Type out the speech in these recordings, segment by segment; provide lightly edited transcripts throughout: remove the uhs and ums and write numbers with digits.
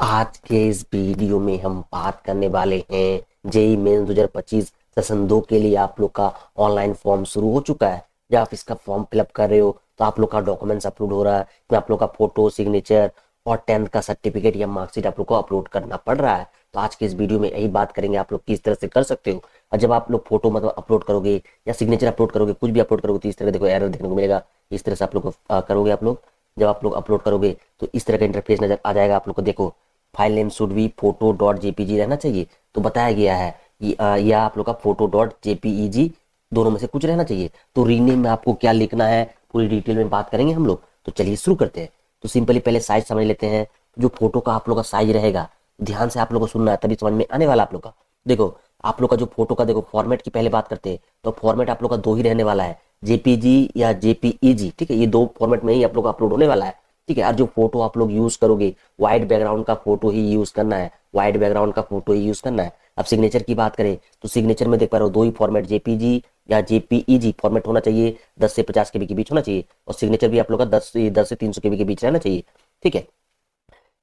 आज के इस वीडियो में हम बात करने वाले हैं जेई मेंस 2025 सेशन 2 के लिए आप लोग का ऑनलाइन फॉर्म शुरू हो चुका है। जब आप इसका फॉर्म फिलअप कर रहे हो तो आप लोग का डॉक्यूमेंट्स अपलोड हो रहा है, तो आप लोग का फोटो, सिग्नेचर और 10th का सर्टिफिकेट या मार्कशीट आप लोग को अपलोड करना पड़ रहा है। तो आज के इस वीडियो में यही बात करेंगे आप लोग किस तरह से कर सकते हो। और जब आप लोग फोटो मतलब अपलोड करोगे या सिग्नेचर अपलोड करोगे, कुछ भी अपलोड करोगे तो इस तरह का देखो एरर देखने को मिलेगा। इस तरह से आप लोग को करोगे, आप लोग जब आप लोग अपलोड करोगे तो इस तरह का इंटरफेस नजर आ जाएगा आप लोग को। देखो file name should be photo dot JPG रहना चाहिए, तो बताया गया है या आप लोग का फोटो डॉट जेपीईजी दोनों में से कुछ रहना चाहिए। तो रीनेम में आपको क्या लिखना है पूरी डिटेल में बात करेंगे हम लोग। तो चलिए शुरू करते हैं। तो सिंपली पहले साइज समझ लेते हैं। जो फोटो का आप लोग का साइज रहेगा, ध्यान से आप लोग को सुनना है तभी समझ में आने वाला आप लोग का। देखो आप लोग का जो फोटो का देखो फॉर्मेट की पहले बात करते हैं, तो फॉर्मेट आप लोग का दो ही रहने वाला है, जेपीजी या जेपीईजी। ठीक है, ये दो फॉर्मेट में ही आप लोग अपलोड होने वाला है। ठीक है, और जो फोटो आप लोग यूज करोगे वाइट बैकग्राउंड का फोटो ही यूज करना है, वाइट बैकग्राउंड का फोटो ही यूज करना है। अब सिग्नेचर की बात करें तो सिग्नेचर में देख पा रहे हो दो ही फॉर्मेट, जेपीजी या जेपीईजी फॉर्मेट होना चाहिए, 10 से 50 केबी के बीच होना चाहिए। और सिग्नेचर भी आप लोग का 10 से 300 केबी के बीच रहना चाहिए। ठीक है,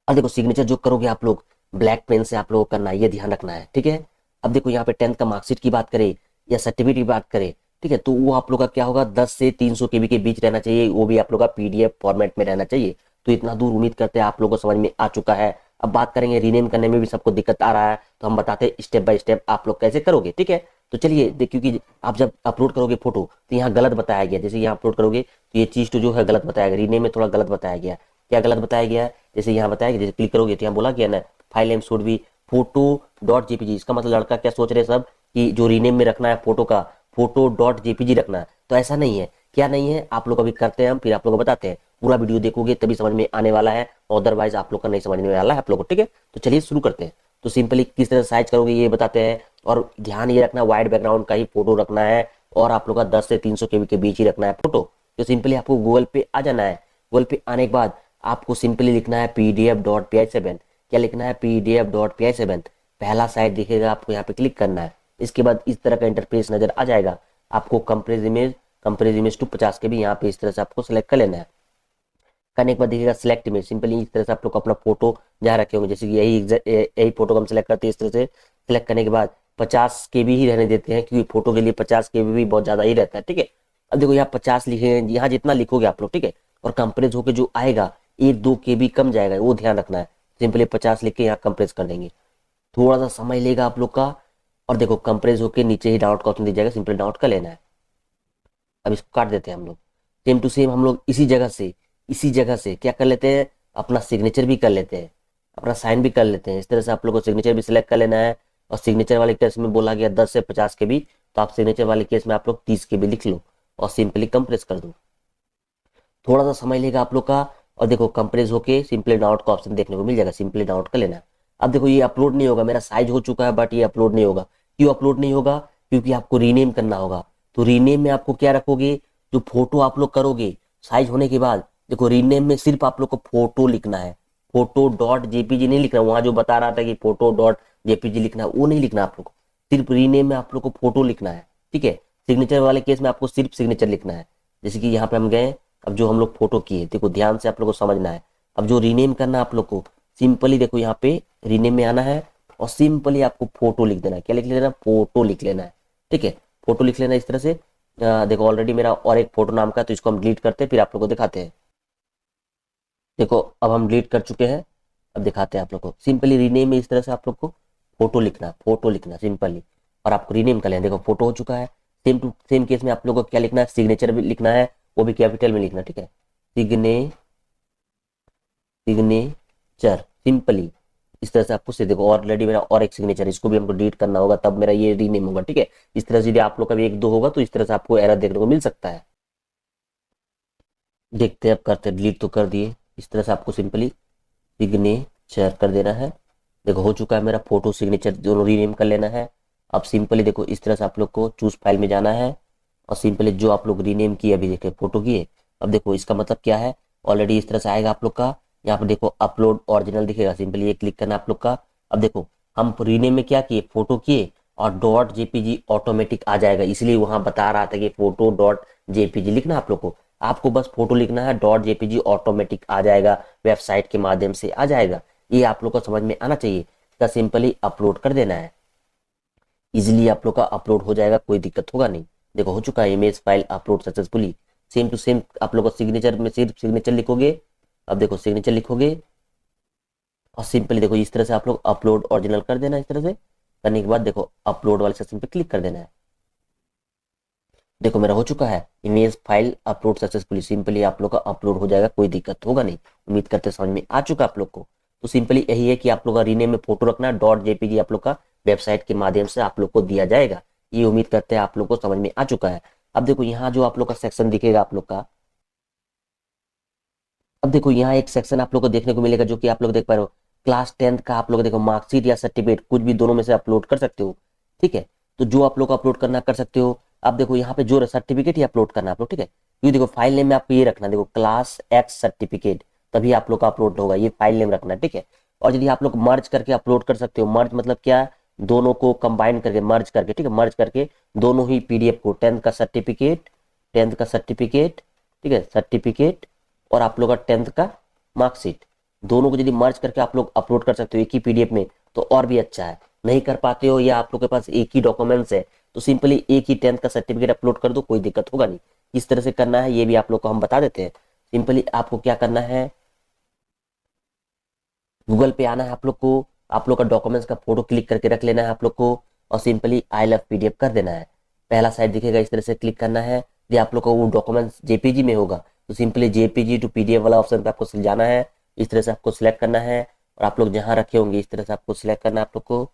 अब देखो सिग्नेचर जो करोगे आप लोग ब्लैक पेन से आप लोग को करना है, ये ध्यान रखना है। ठीक है, अब देखो यहाँ पे 10th का मार्कशीट की बात करें या सर्टिफिकेट की बात करें, ठीक है, तो वो आप लोग का क्या होगा 10 से 300 केबी के बीच रहना चाहिए, वो भी आप लोग का पीडीएफ फॉर्मेट में रहना चाहिए। तो इतना दूर उम्मीद करते हैं आप लोगों को समझ में आ चुका है। अब बात करेंगे रीनेम करने में भी सबको दिक्कत आ रहा है, तो हम बताते हैं स्टेप बाय स्टेप आप लोग कैसे करोगे। ठीक है, तो चलिए क्योंकि आप जब अपलोड करोगे फोटो तो यहाँ गलत बताया गया, जैसे यहाँ अपलोड करोगे तो ये चीज तो जो है गलत बताया गया, रीनेम में थोड़ा गलत बताया गया। क्या गलत बताया गया है, जैसे यहाँ बताया गया, जैसे क्लिक करोगे तो यहाँ बोला गया ना file name should be photo dot JPG. इसका मतलब लड़का क्या सोच रहे सब कि जो रीनेम में रखना है फोटो का फोटो डॉट जेपीजी रखना है, तो ऐसा नहीं है। क्या नहीं है आप लोग अभी करते हैं हम, फिर आप लोग को बताते हैं। पूरा वीडियो देखोगे तभी समझ में आने वाला है, अदरवाइज आप लोग का नहीं समझ में वाला है आप लोग को। ठीक है, तो चलिए शुरू करते हैं। तो सिंपली किस तरह साइज करोगे ये बताते हैं, और ध्यान ये रखना वाइट बैकग्राउंड का ही फोटो रखना है, और आप लोग का 10 से 300 केबी के बीच ही रखना है फोटो। तो सिंपली आपको गूगल पे आ जाना है। गूगल पे आने के बाद आपको सिंपली लिखना है pdf.py7। क्या लिखना है pdf.py7। पहला साइट दिखेगा, आपको यहाँ पे क्लिक करना है। इसके बाद इस तरह का इंटरफेस नजर आ जाएगा। आपको कंप्रेस इमेज टू 50 के भी यहाँ पे इस तरह से आपको सेलेक्ट कर लेना है। करने के बाद दिखेगा सिलेक्ट इमेज। सिंपली इस तरह से आप लोग अपना फोटो जहाँ रखे होंगे, जैसे कि यही फोटो को हम सेलेक्ट करते हैं। इस तरह से सिलेक्ट करने के बाद 50 के भी ही रहने देते हैं, क्योंकि फोटो के लिए 50 के भी बहुत ज्यादा ही रहता है। ठीक है, अब देखो यहाँ 50 लिखे हैं, यहाँ जितना लिखोगे आप लोग, ठीक है, और कंप्रेस होकर जो आएगा 1-2 के भी कम जाएगा, वो ध्यान रखना है। सिंपली 50 लिख के यहाँ कंप्रेस कर देंगे, थोड़ा सा समय लेगा आप लोग का। और देखो कंप्रेस होकर नीचे ही डाउनलोड का ऑप्शन दिया जाएगा, सिंपली डाउनलोड कर लेना है। अब इसको काट देते हैं हम लोग। सेम टू सेम हम लोग इसी जगह से क्या कर लेते हैं, अपना सिग्नेचर भी कर लेते हैं, अपना साइन भी कर लेते हैं। इस तरह से आप लोग को सिग्नेचर भी सिलेक्ट कर लेना है। और सिग्नेचर वाले केस में बोला गया 10 से 50 के भी, तो आप सिग्नेचर वाले केस में आप लोग 30 के भी लिख लो और सिंपली कंप्रेस कर दो। थोड़ा सा समय लेगा आप लोग का। और देखो कंप्रेस होके सिंपली डाउनलोड का ऑप्शन देखने को मिल जाएगा, सिंपली डाउनलोड कर लेना है। अब देखो ये अपलोड नहीं होगा, मेरा साइज हो चुका है बट ये अपलोड नहीं होगा। क्यों अपलोड नहीं होगा, क्योंकि आपको रीनेम करना होगा। तो रीनेम में आपको क्या रखोगे, जो फोटो आप लोग करोगे साइज होने के बाद, देखो रीनेम में सिर्फ आप लोग को फोटो लिखना है, फोटो डॉट जेपीजी नहीं लिखना। वहां जो बता रहा था कि फोटो डॉट जेपीजी लिखना है, वो नहीं लिखना आप लोग को। सिर्फ रीनेम में आप लोग को फोटो लिखना है। ठीक है, सिग्नेचर वाले केस में आपको सिर्फ सिग्नेचर लिखना है। जैसे कि यहाँ पे हम गए, अब जो हम लोग फोटो किए, देखो ध्यान से आप लोग को समझना है। अब जो रीनेम करना है आप लोग को, सिंपली देखो यहाँ पे रीनेम में आना है और सिंपली आपको फोटो लिख देना है। क्या लिख लेना, फोटो लिख लेना है। ठीक है, फोटो लिख लेना इस तरह से। देखो ऑलरेडी मेरा और एक फोटो नाम का है, तो इसको हम डिलीट करते हैं फिर आप लोग को दिखाते हैं। देखो अब हम डिलीट कर चुके हैं, अब दिखाते हैं आप लोग को। सिंपली रीनेम में इस तरह से आप लोग को फोटो लिखना सिंपली, और आपको रीनेम कर लेना। देखो फोटो हो चुका है। सेम टू सेम केस में आप लोग को क्या लिखना है, सिग्नेचर भी लिखना है, वो भी कैपिटल में लिखना। ठीक है, सिग्नेचर सिंपली इस तरह से आपको से देखो ऑलरेडी मेरा और एक सिग्नेचर, इसको भी हमको डिलीट करना होगा, तब मेरा ये रीनेम होगा। ठीक है, इस तरह से यदि आप लोग का भी 1-2 होगा तो इस तरह से आपको एरर देखने को मिल सकता है। देखते हैं अब करते, डिलीट तो कर दिए। इस तरह से आपको सिंपली सिग्नेचर कर देना है। देखो हो चुका है मेरा, फोटो सिग्नेचर दोनों रीनेम कर लेना है। अब सिंपली देखो इस तरह से आप लोग को चूज फाइल में जाना है, और सिंपली जो आप लोग रीनेम किए, अभी देखे फोटो किए, अब देखो इसका मतलब क्या है, ऑलरेडी इस तरह से आएगा आप लोग का। यहाँ पर देखो अपलोड ओरिजिनल दिखेगा, सिंपली ये क्लिक करना आप लोग का। अब देखो हम रीनेम में क्या किए, फोटो किए, और डॉट जेपीजी ऑटोमेटिक आ जाएगा, इसलिए वहां बता रहा था कि फोटो डॉट जेपीजी लिखना आप लोग को। आपको बस फोटो लिखना है, डॉट जेपीजी ऑटोमेटिक आ जाएगा, वेबसाइट के माध्यम से आ जाएगा। ये आप लोग को समझ में आना चाहिए। इसका सिंपली अपलोड कर देना है, इजिली आप लोग का अपलोड हो जाएगा, कोई दिक्कत होगा नहीं। देखो हो चुका है, image file upload successfully. Same to same आप लोग को सिग्नेचर में सिर्फ सिग्नेचर लिखोगे। अब देखो सिग्नेचर लिखोगे और सिंपली देखो इस तरह से आप लोग अपलोड ओरिजिनल कर देना। इस तरह से करने के बाद देखो अपलोड वाले सेक्शन पे क्लिक कर देना है। देखो मेरा हो चुका है image file upload successfully. Simply आप लोग का अपलोड हो जाएगा, कोई दिक्कत होगा नहीं। उम्मीद करते समझ में आ चुका आप लोग को। तो सिंपली यही है कि आप लोग का रीनेम में फोटो रखना, .jpg आप लोग का वेबसाइट के माध्यम से आप लोग को दिया जाएगा। ये उम्मीद करते हैं आप लोग को समझ में आ चुका है। अब देखो यहाँ जो आप लोग का सेक्शन दिखेगा आप लोग का, अब देखो यहाँ एक सेक्शन आप लोग को देखने को मिलेगा जो कि आप लोग देख पा रहे हो, क्लास 10th का आप लोग देखो मार्कशीट या सर्टिफिकेट कुछ भी दोनों में से अपलोड कर सकते हो। ठीक है, तो जो आप लोग अपलोड करना कर सकते हो। अब देखो यहाँ पे जो सर्टिफिकेट ही अपलोड करना आप लोग, ठीक है, क्योंकि देखो फाइल नेम में आपको ये रखना, देखो क्लास X सर्टिफिकेट, तभी आप लोग का अपलोड होगा, ये फाइल नेम रखना। ठीक है, और यदि आप लोग मर्ज करके अपलोड कर सकते हो, मर्ज मतलब क्या, दोनों को कंबाइन करके मर्ज करके, ठीक है, मर्ज करके दोनों ही PDF को 10th का सर्टिफिकेट, 10th का सर्टिफिकेट, ठीक है, सर्टिफिकेट और आप लोग का 10th का मार्कशीट, दोनों को यदि मर्ज करके आप लोग अपलोड कर सकते हो एक ही PDF में तो और भी अच्छा है। नहीं कर पाते हो या आप लोग के पास एक ही डॉक्यूमेंट्स है तो सिंपली एक ही 10th का सर्टिफिकेट अपलोड कर दो, कोई दिक्कत होगा नहीं। किस तरह से करना है ये भी आप लोग को हम बता देते हैं। सिंपली आपको क्या करना है, गूगल पे आना है आप लोग को, आप लोग का डॉक्यूमेंट्स का फोटो क्लिक करके रख लेना है आप लोग को और सिंपली आई लव PDF कर देना है। पहला साइड दिखेगा, इस तरह से क्लिक करना है। यदि आप लोग को वो डॉक्यूमेंट्स JPG में होगा तो सिंपली JPG टू PDF वाला ऑप्शन पे आपको जाना है। इस तरह से आपको सिलेक्ट करना है और आप लोग जहाँ रखे होंगे इस तरह से आपको सिलेक्ट करना है। आप लोग को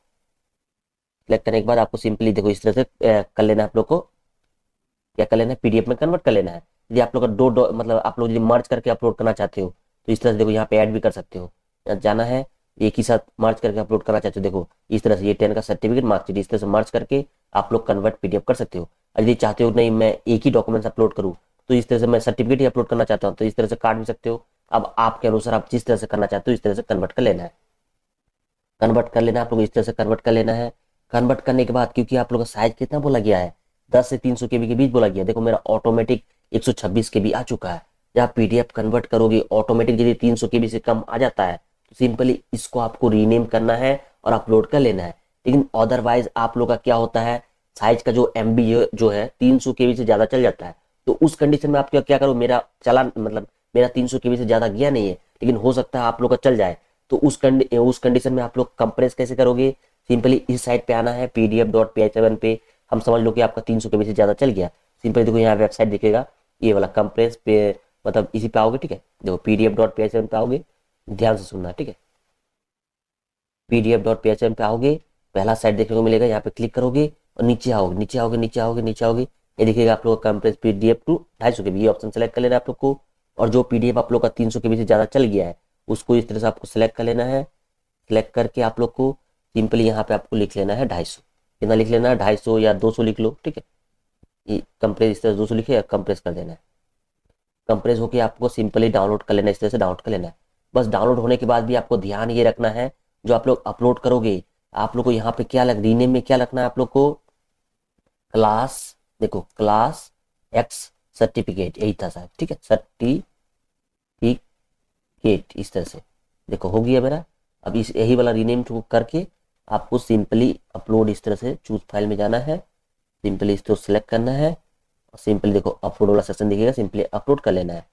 सिलेक्ट करने के बाद आपको सिंपली देखो इस तरह से कर लेना है। आप लोग को क्या कर लेना है, PDF में कन्वर्ट कर लेना है। यदि आप लोग का मतलब आप लोग यदि मर्ज करके अपलोड करना चाहते हो तो इस तरह से देखो यहाँ पे ऐड भी कर सकते हो। जाना है, एक ही साथ मर्ज करके अपलोड करना चाहते हो, देखो इस तरह से ये 10 का सर्टिफिकेट मार्कशीट इस तरह से मर्ज करके आप लोग कन्वर्ट PDF कर सकते हो। यदि चाहते हो नहीं मैं एक ही डॉक्यूमेंट्स अपलोड करूँ तो इस तरह से मैं सर्टिफिकेट ही अपलोड करना चाहता हूँ तो इस तरह से काट भी सकते हो। अब आपके अनुसार आप जिस तरह से करना चाहते हो इस तरह से कन्वर्ट कर लेना है। कन्वर्ट कर लेना है आप लोग, इस तरह से कन्वर्ट कर लेना है। कन्वर्ट करने के बाद क्योंकि आप लोग का साइज कितना बोला गया है, 10 से 300 KB के बीच बोला गया, देखो मेरा ऑटोमेटिक 126 KB आ चुका है। जब PDF कन्वर्ट करोगे ऑटोमेटिक यदि 300 KB से कम आ जाता है तो सिंपली इसको आपको रीनेम करना है और अपलोड कर लेना है। लेकिन अदरवाइज आप लोग का क्या होता है, साइज का जो MB जो है 300 KB से ज्यादा चल जाता है तो उस कंडीशन में आप क्या करो, मेरा चला मतलब मेरा 300 KB से ज्यादा गया नहीं है लेकिन हो सकता है आप लोग का चल जाए तो उस कंडीशन में आप लोग कंप्रेस कैसे करोगे, सिंपली इस साइड पे आना है pdf.py7 पे। हम समझ लो कि आपका 300 KB से ज्यादा चल गया, सिंपली देखो यहाँ वेबसाइट दिखेगा ये वाला कंप्रेस पे, मतलब इसी पे आओगे। ठीक है, देखो pdf.py7 पे आओगे, ध्यान से सुनना। ठीक है, pdf.py7 पे आओगे, पहला साइट देखने को मिलेगा, यहाँ पे क्लिक करोगे और नीचे आओगे, नीचे आओगे, नीचे आओगे, नीचे आओगे, ये दिखेगा आप लोग कंप्रेस PDF टू 250 KB, ये ऑप्शन सेलेक्ट कर लेना आप लोग को। और जो PDF आप लोग का 300 KB से ज्यादा चल गया है उसको इस तरह से आपको सिलेक्ट कर लेना है। सिलेक्ट करके आप लोग को सिंपली यहाँ पे आपको लिख लेना है 250, कितना लिख लेना है 250 या 200 लिख लो। ठीक है, ये कंप्रेस इस तरह 200 लिखे, कंप्रेस कर देना है। कंप्रेस होकर आपको सिंपली डाउनलोड कर लेना है, इस तरह से डाउनलोड कर लेना है। बस डाउनलोड होने के बाद भी आपको ध्यान ये रखना है जो आप लोग अपलोड करोगे आप लोग को यहाँ पे क्या रीनेम में क्या रखना है आप लोग को, क्लास, देखो क्लास X सर्टिफिकेट, यही था शायद। ठीक है, सर्टिफिकेट इस तरह से देखो हो गया मेरा। अब इस यही वाला रीनेम करके आपको सिंपली अपलोड इस तरह से चूज फाइल में जाना है, सिंपली इसको सिलेक्ट करना है और सिंपली देखो अपलोड वाला सेक्शन दिखेगा, सिंपली अपलोड कर लेना है।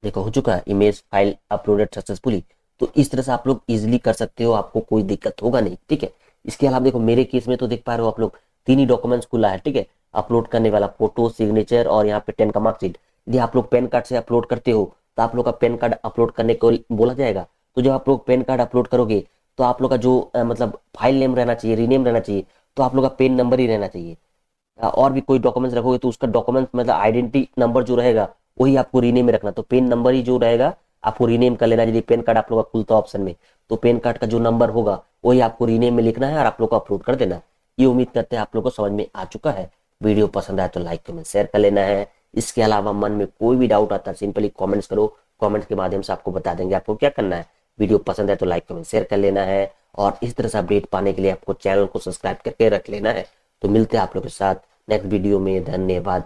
देखो हो चुका है इमेज फाइल अपलोडेड सक्सेसफुली। तो इस तरह से आप लोग इजीली कर सकते हो, आपको कोई दिक्कत होगा नहीं। ठीक है, इसके अलावा देखो मेरे केस में तो देख पा रहे हो आप लोग 3 ही डॉक्यूमेंट्स खुला है। ठीक है, अपलोड करने वाला फोटो, सिग्नेचर और यहाँ पे 10 का मार्कशीट। यदि आप लोग पैन कार्ड से अपलोड करते हो तो आप लोग का पैन कार्ड अपलोड करने को बोला जाएगा। तो जब आप लोग पैन कार्ड अपलोड करोगे तो आप लोग का जो मतलब फाइल नेम रहना चाहिए, रीनेम रहना चाहिए, तो आप लोग का पेन नंबर ही रहना चाहिए। और भी कोई डॉक्यूमेंट्स रखोगे तो उसका डॉक्यूमेंट मतलब आइडेंटिटी नंबर जो रहेगा वही आपको रीनेम में रखना। तो पेन नंबर ही जो रहेगा आपको रीनेम कर लेना। यदि पेन कार्ड आप लोग का खुलता ऑप्शन में तो पेन कार्ड का जो नंबर होगा वही आपको रीनेम में लिखना है और आप लोग को अपलोड कर देना है। ये उम्मीद करते हैं आप लोग को समझ में आ चुका है। वीडियो पसंद आए तो लाइक कमेंट शेयर कर लेना है। इसके अलावा मन में कोई भी डाउट आता है सिंपली कमेंट्स करो, कमेंट्स के माध्यम से आपको बता देंगे आपको क्या करना है। वीडियो पसंद है तो लाइक कमेंट शेयर कर लेना है और इस तरह से अपडेट पाने के लिए आपको चैनल को सब्सक्राइब करके रख लेना है। तो मिलते हैं आप लोग के साथ नेक्स्ट वीडियो में। धन्यवाद।